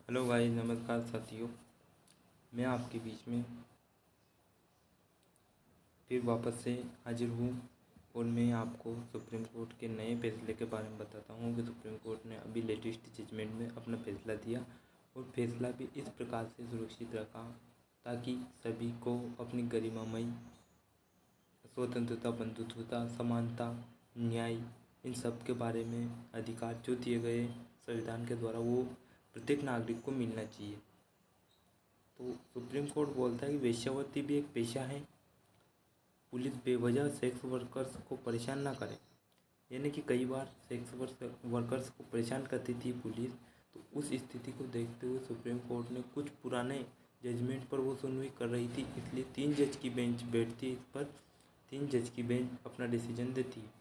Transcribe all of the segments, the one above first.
Hello भाई, नमस्कार साथियों। मैं आपके बीच में फिर वापस से हाजिर हूँ और मैं आपको सुप्रीम कोर्ट के नए फैसले के बारे में बताता हूँ कि सुप्रीम कोर्ट ने अभी लेटेस्ट जजमेंट में अपना फैसला दिया और फैसला भी इस प्रकार से सुरक्षित रखा ताकि सभी को अपनी गरिमामयी स्वतंत्रता, बंधुत्वता, समानता, न्याय, इन सब के बारे में अधिकार जो दिए गए संविधान के द्वारा वो प्रत्येक नागरिक को मिलना चाहिए। तो सुप्रीम कोर्ट बोलता है कि वेश्यावृत्ति भी एक पेशा है। पुलिस बेवजह सेक्स वर्कर्स को परेशान ना करे, यानी कि कई बार सेक्स वर्कर्स को परेशान करती थी पुलिस। तो उस स्थिति को देखते हुए सुप्रीम कोर्ट ने कुछ पुराने जजमेंट पर वो सुनवाई कर रही थी, इसलिए 3 जज की बेंच बैठती है इस पर। 3 जज की बेंच अपना डिसीजन देती है।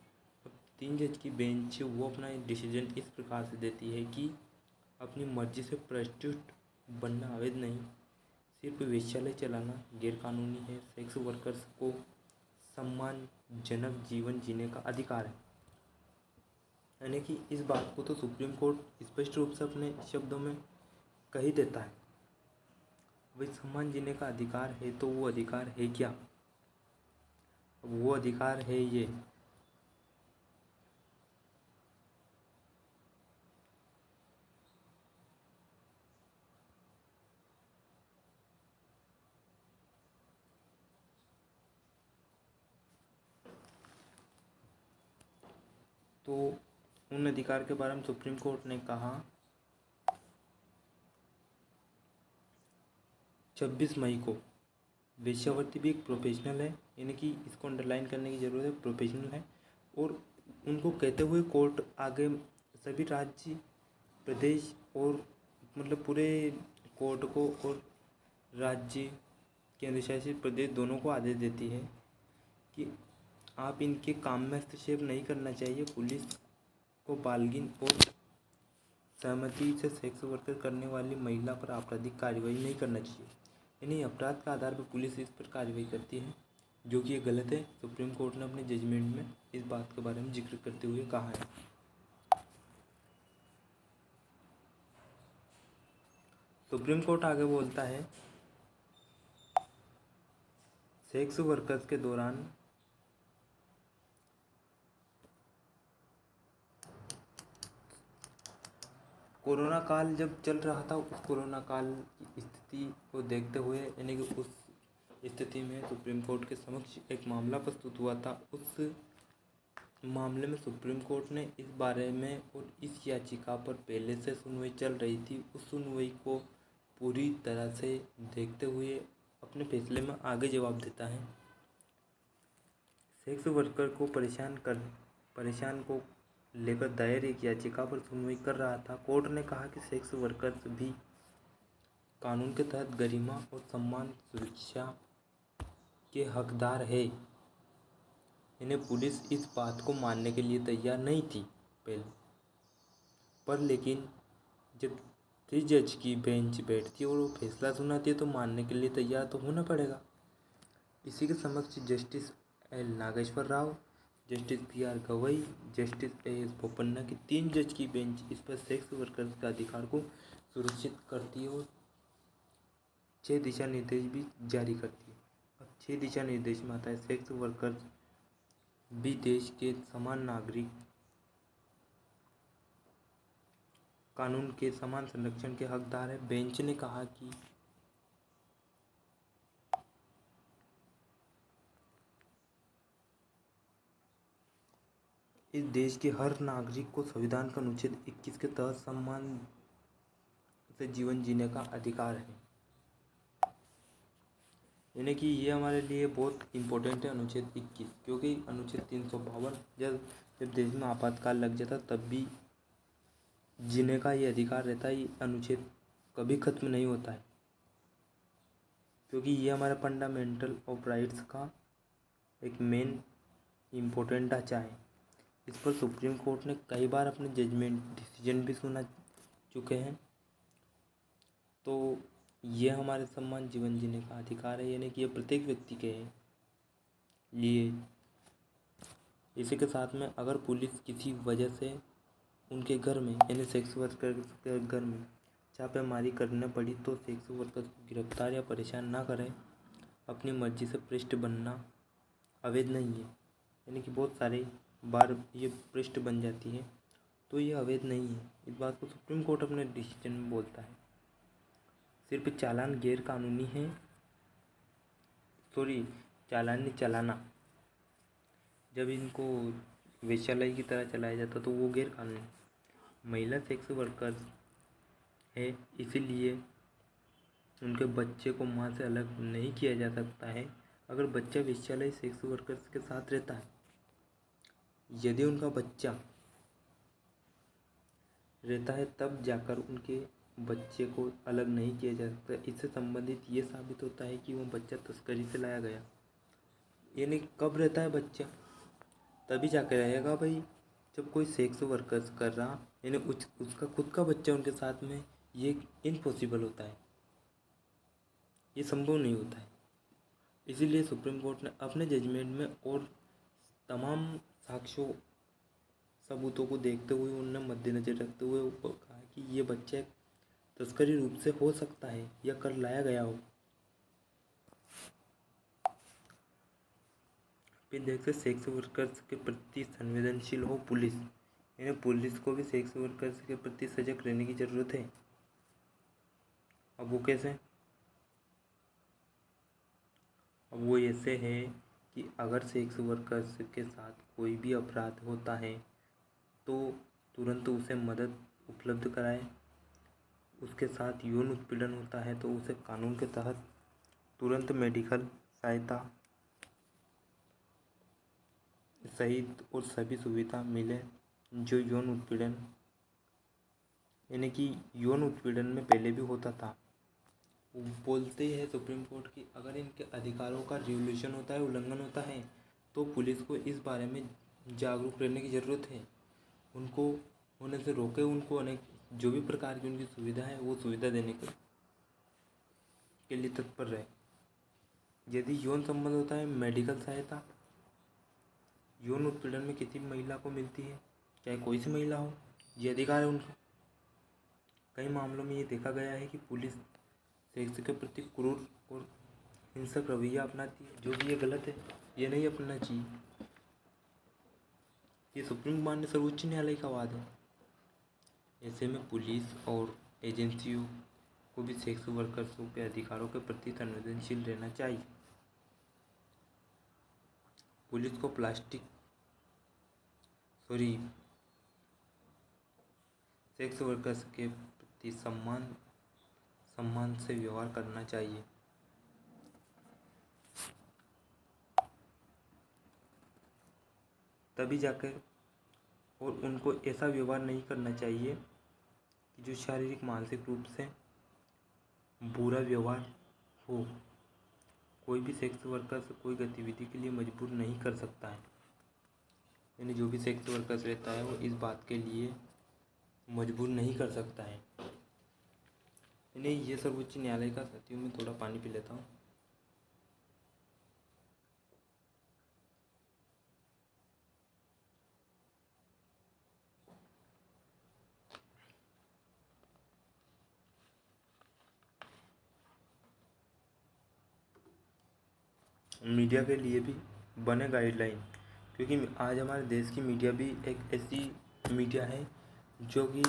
अब 3 जज की बेंच वो अपना डिसीजन इस प्रकार से देती है कि अपनी मर्जी से प्रोस्टिट्यूट बनना अवैध नहीं, सिर्फ वेश्यालय चलाना गैरकानूनी है। सेक्स वर्कर्स को सम्मानजनक जीवन जीने का अधिकार है। यानी कि इस बात को तो सुप्रीम कोर्ट स्पष्ट रूप से अपने शब्दों में कह ही देता है। भाई, सम्मान जीने का अधिकार है तो वो अधिकार है क्या? अब वो अधिकार है ये तो उन अधिकार के बारे में सुप्रीम कोर्ट ने कहा 26 मई को। वेश्यावृत्ति भी एक प्रोफेशनल है, यानी कि इसको अंडरलाइन करने की ज़रूरत है, प्रोफेशनल है। और उनको कहते हुए कोर्ट आगे सभी राज्य, प्रदेश और मतलब पूरे कोर्ट को और राज्य, केंद्र शासित प्रदेश दोनों को आदेश देती है कि आप इनके काम में हस्तक्षेप नहीं करना चाहिए। पुलिस को बाल्गिन और सहमति से सेक्स वर्क करने वाली महिला पर आपराधिक कार्रवाई नहीं करना चाहिए, यानी अपराध के आधार पर पुलिस इस पर कार्रवाई करती है, जो कि ये गलत है। सुप्रीम कोर्ट ने अपने जजमेंट में इस बात के बारे में जिक्र करते हुए कहा है। सुप्रीम कोर्ट आगे बोलता है सेक्स वर्कर्स के दौरान कोरोना काल जब चल रहा था, उस कोरोना काल की स्थिति को देखते हुए, यानी कि उस स्थिति में सुप्रीम कोर्ट के समक्ष एक मामला प्रस्तुत हुआ था। उस मामले में सुप्रीम कोर्ट ने इस बारे में और इस याचिका पर पहले से सुनवाई चल रही थी, उस सुनवाई को पूरी तरह से देखते हुए अपने फैसले में आगे जवाब देता है। सेक्स वर्कर को परेशान को लेकर दायर एक याचिका पर सुनवाई कर रहा था। कोर्ट ने कहा कि सेक्स वर्कर्स भी कानून के तहत गरिमा और सम्मान सुरक्षा के हकदार है। इन्हें पुलिस इस बात को मानने के लिए तैयार नहीं थी पहले, पर लेकिन जब 3 जज की बेंच बैठती है और वो फैसला सुनाती है तो मानने के लिए तैयार तो होना पड़ेगा। इसी के समक्ष justice L Nageshwar Rao, justice P R. Gavai, justice A S. Bopanna की 3 जज की बेंच इस पर सेक्स वर्कर्स के अधिकार को सुरक्षित करती है और 6 दिशा निर्देश भी जारी करती है। अब 6 दिशा निर्देश में आता है सेक्स वर्कर्स भी देश के समान नागरिक, कानून के समान संरक्षण के हकदार है। बेंच ने कहा कि इस देश के हर नागरिक को संविधान का अनुच्छेद 21 के तहत सम्मान से जीवन जीने का अधिकार है। यानी कि ये हमारे लिए बहुत इम्पोर्टेंट है अनुच्छेद 21, क्योंकि अनुच्छेद 352 जब देश में आपातकाल लग जाता तब भी जीने का ये अधिकार रहता है। ये अनुच्छेद कभी ख़त्म नहीं होता है, क्योंकि ये हमारा फंडामेंटल ऑफ राइट्स का एक मेन इम्पोर्टेंट ढांचा है। इस पर सुप्रीम कोर्ट ने कई बार अपने जजमेंट डिसीजन भी सुना चुके हैं। तो ये हमारे सम्मान जीवन जीने का अधिकार है, यानी कि ये प्रत्येक व्यक्ति के लिए। इसी के साथ में अगर पुलिस किसी वजह से उनके घर में, यानी सेक्स वर्कर के घर में छापेमारी करनी पड़ी तो सेक्स वर्कर्स को गिरफ्तार या परेशान ना करें, अपनी मर्जी से पृष्ठ बनना अवैध नहीं है। यानी कि बहुत सारे बार ये पृष्ठ बन जाती है तो ये अवैध नहीं है। इस बात को सुप्रीम कोर्ट अपने डिसीजन में बोलता है। सिर्फ चालान गैर कानूनी है, चालान नहीं चलाना, जब इनको वेश्यालय की तरह चलाया जाता तो वो गैर कानूनी। महिला सेक्स वर्कर्स है, इसीलिए उनके बच्चे को माँ से अलग नहीं किया जा सकता है। अगर बच्चा वेश्यालय सेक्स वर्कर्स के साथ रहता है, यदि उनका बच्चा रहता है, तब जाकर उनके बच्चे को अलग नहीं किया जा सकता। इससे संबंधित ये साबित होता है कि वो बच्चा तस्करी से लाया गया। यानी कब रहता है बच्चा, तभी जाकर रहेगा भाई जब कोई सेक्स वर्कर्स कर रहा, यानी उसका खुद का बच्चा उनके साथ में, ये इम्पॉसिबल होता है, ये संभव नहीं होता है। इसीलिए सुप्रीम कोर्ट ने अपने जजमेंट में और तमाम साक्ष्यों सबूतों को देखते हुए, उन्हें मद्देनजर रखते हुए कहा कि ये बच्चा तस्करी रूप से हो सकता है या कर लाया गया हो। फिर देखते सेक्स वर्कर्स के प्रति संवेदनशील हो पुलिस, यानी पुलिस को भी सेक्स वर्कर्स के प्रति सजग रहने की ज़रूरत है। अब वो कैसे? अब वो ऐसे है कि अगर सेक्स वर्कर्स के साथ कोई भी अपराध होता है तो तुरंत उसे मदद उपलब्ध कराए। उसके साथ यौन उत्पीड़न होता है तो उसे कानून के तहत तुरंत मेडिकल सहायता सहित और सभी सुविधा मिले जो यौन उत्पीड़न, यानी कि यौन उत्पीड़न में पहले भी होता था। बोलते हैं सुप्रीम कोर्ट की अगर इनके अधिकारों का रिवोल्यूशन होता है, उल्लंघन होता है, तो पुलिस को इस बारे में जागरूक रहने की ज़रूरत है। उनको होने से रोके, उनको अनेक जो भी प्रकार की उनकी सुविधा है वो सुविधा देने के लिए तत्पर रहे। यदि यौन संबंध होता है, मेडिकल सहायता यौन उत्पीड़न में किसी महिला को मिलती है, चाहे कोई सी महिला हो, ये अधिकार है उनका। कई मामलों में ये देखा गया है कि पुलिस सेक्स के प्रति क्रूर और हिंसक रवैया अपनाती है, जो कि ये गलत है, ये नहीं अपनाना चाहिए। ये सुप्रीम मान्य सर्वोच्च न्यायालय का वाद है। ऐसे में पुलिस और एजेंसियों को भी सेक्स वर्कर्सों के अधिकारों के प्रति संवेदनशील रहना चाहिए। पुलिस को सेक्स वर्कर्स के प्रति सम्मान से व्यवहार करना चाहिए। तभी जाकर, और उनको ऐसा व्यवहार नहीं करना चाहिए कि जो शारीरिक मानसिक रूप से बुरा व्यवहार हो। कोई भी सेक्स वर्कर से कोई गतिविधि के लिए मजबूर नहीं कर सकता है, यानी जो भी सेक्स वर्कर्स रहता है वो इस बात के लिए मजबूर नहीं कर सकता है। यानी ये सर्वोच्च न्यायालय का साथियों में थोड़ा पानी पी लेता हूँ। मीडिया के लिए भी बने गाइडलाइन, क्योंकि आज हमारे देश की मीडिया भी एक ऐसी मीडिया है जो कि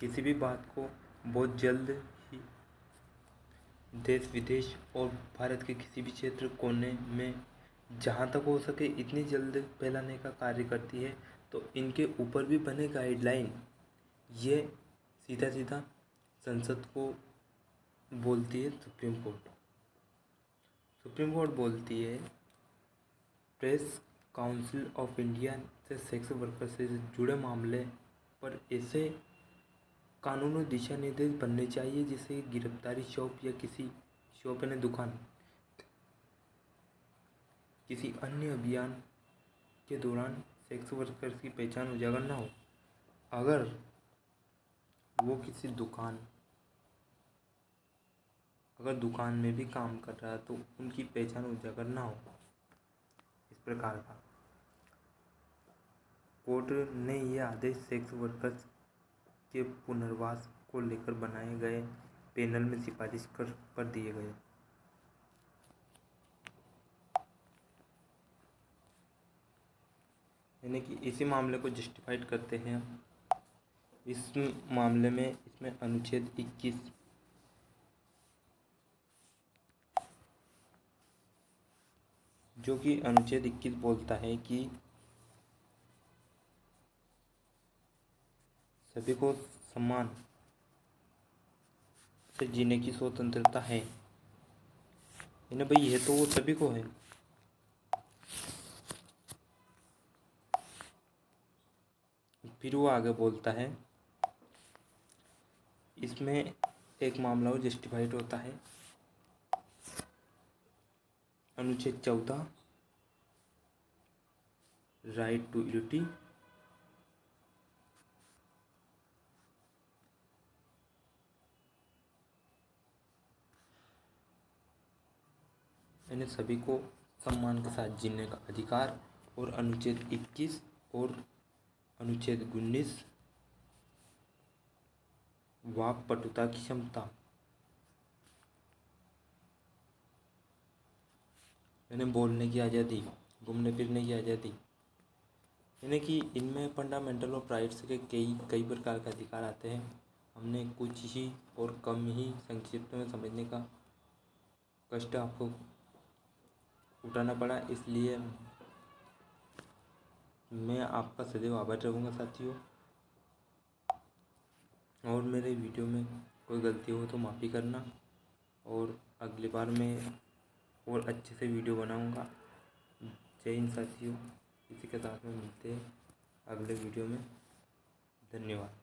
किसी भी बात को बहुत जल्द ही देश विदेश और भारत के किसी भी क्षेत्र कोने में जहाँ तक हो सके इतनी जल्द फैलाने का कार्य करती है। तो इनके ऊपर भी बने गाइडलाइन, ये सीधा सीधा संसद को बोलती है सुप्रीम कोर्ट। सुप्रीम कोर्ट बोलती है प्रेस काउंसिल ऑफ इंडिया से सेक्स वर्कर से जुड़े मामले पर ऐसे कानून और दिशा निर्देश बनने चाहिए जिससे गिरफ्तारी शॉप या किसी शॉप यानी दुकान किसी अन्य अभियान के दौरान सेक्स वर्कर्स की पहचान उजागर ना हो। अगर वो किसी दुकान में भी काम कर रहा है तो उनकी पहचान उजागर ना हो। इस प्रकार का कोर्ट ने यह आदेश सेक्स वर्कर्स के पुनर्वास को लेकर बनाए गए पैनल में सिफारिश कर दिए गए। यानी कि इसी मामले को जस्टिफाइड करते हैं। इस मामले में इसमें अनुच्छेद 21 जो कि अनुच्छेद 21 बोलता है कि सभी को समान से जीने की स्वतंत्रता है। यानी भाई ये तो वो सभी को है। फिर वो आगे बोलता है इसमें एक मामला वो जस्टिफाइड होता है। अनुच्छेद 14 राइट टू इक्विटी, यानी सभी को सम्मान के साथ जीने का अधिकार। और अनुच्छेद 21 और अनुच्छेद 19 वाक्पटुता की क्षमता, यानी बोलने की आज़ादी, घूमने फिरने की आज़ादी। यानी कि इनमें फंडामेंटल और राइट्स के कई प्रकार के अधिकार आते हैं। हमने कुछ ही और कम ही संक्षिप्त में समझने का कष्ट आपको उठाना पड़ा, इसलिए मैं आपका सदैव आभारी रहूँगा साथियों। और मेरे वीडियो में कोई गलती हो तो माफ़ी करना, और अगली बार मैं और अच्छे से वीडियो बनाऊँगा। जय हिंद साथियों। इसी के साथ में मिलते हैं अगले वीडियो में। धन्यवाद।